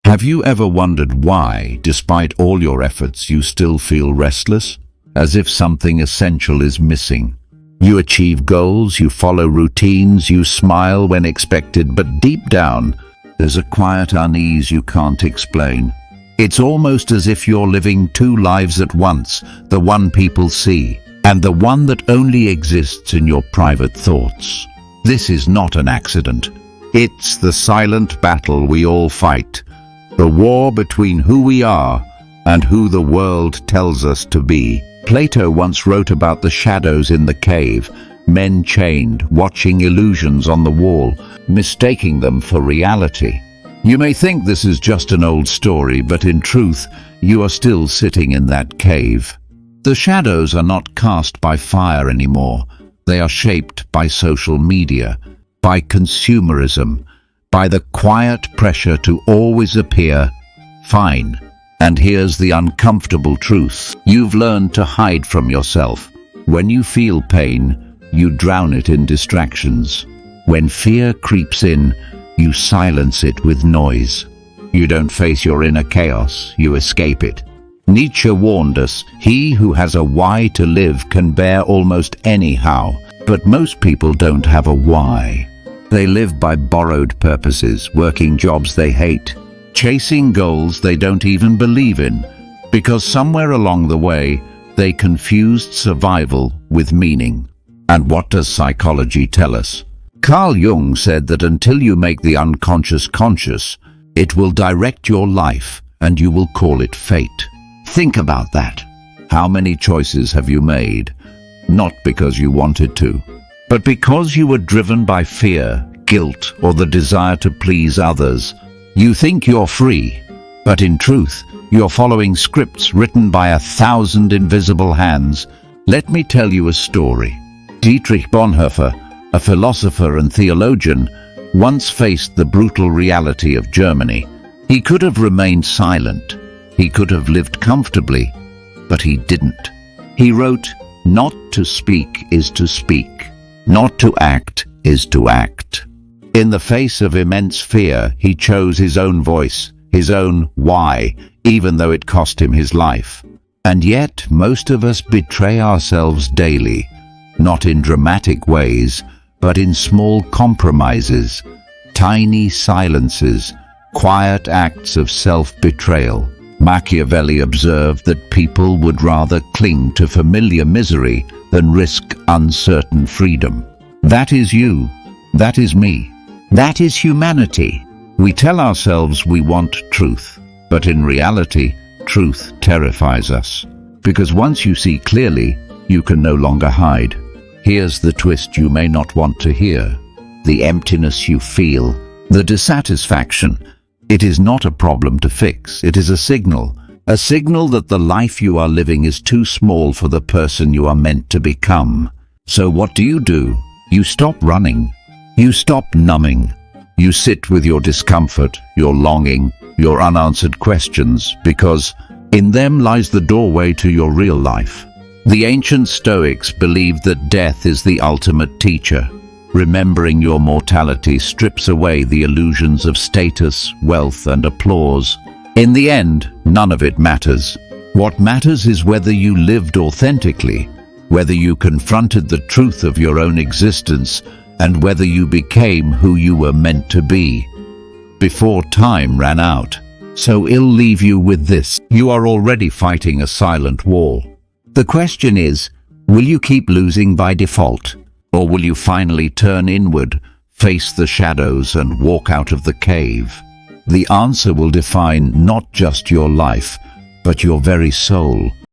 Have you ever wondered why, despite all your efforts, you still feel restless? As if something essential is missing. You achieve goals, you follow routines, you smile when expected, but deep down, there's a quiet unease you can't explain. It's almost as if you're living two lives at once, the one people see, and the one that only exists in your private thoughts. This is not an accident. It's the silent battle we all fight. The war between who we are and who the world tells us to be. Plato once wrote about the shadows in the cave, men chained, watching illusions on the wall, mistaking them for reality. You may think this is just an old story, but in truth, you are still sitting in that cave. The shadows are not cast by fire anymore. They are shaped by social media, by consumerism, by the quiet pressure to always appear fine. And here's the uncomfortable truth. You've learned to hide from yourself. When you feel pain, you drown it in distractions. When fear creeps in, you silence it with noise. You don't face your inner chaos, you escape it. Nietzsche warned us, he who has a why to live can bear almost any how. But most people don't have a why. They live by borrowed purposes, working jobs they hate, chasing goals they don't even believe in, because somewhere along the way, they confused survival with meaning. And what does psychology tell us? Carl Jung said that until you make the unconscious conscious, it will direct your life and you will call it fate. Think about that. How many choices have you made? Not because you wanted to, but because you were driven by fear, guilt, or the desire to please others. You think you're free, but in truth, you're following scripts written by 1,000 invisible hands. Let me tell you a story. Dietrich Bonhoeffer, a philosopher and theologian, once faced the brutal reality of Germany. He could have remained silent. He could have lived comfortably, but he didn't. He wrote, "Not to speak is to speak. Not to act is to act." In the face of immense fear, he chose his own voice, his own why, even though it cost him his life. And yet, most of us betray ourselves daily, not in dramatic ways, but in small compromises, tiny silences, quiet acts of self-betrayal. Machiavelli observed that people would rather cling to familiar misery than risk uncertain freedom. That is you. That is me. That is humanity. We tell ourselves we want truth, but in reality, truth terrifies us. Because once you see clearly, you can no longer hide. Here's the twist you may not want to hear. The emptiness you feel, the dissatisfaction. It is not a problem to fix. It is a signal that the life you are living is too small for the person you are meant to become. So what do? You stop running. You stop numbing. You sit with your discomfort, your longing, your unanswered questions, because in them lies the doorway to your real life. The ancient Stoics believed that death is the ultimate teacher. Remembering your mortality strips away the illusions of status, wealth, and applause. In the end, none of it matters. What matters is whether you lived authentically, whether you confronted the truth of your own existence, and whether you became who you were meant to be. Before time ran out. So I'll leave you with this. You are already fighting a silent war. The question is, will you keep losing by default? Or will you finally turn inward, face the shadows, and walk out of the cave? The answer will define not just your life, but your very soul.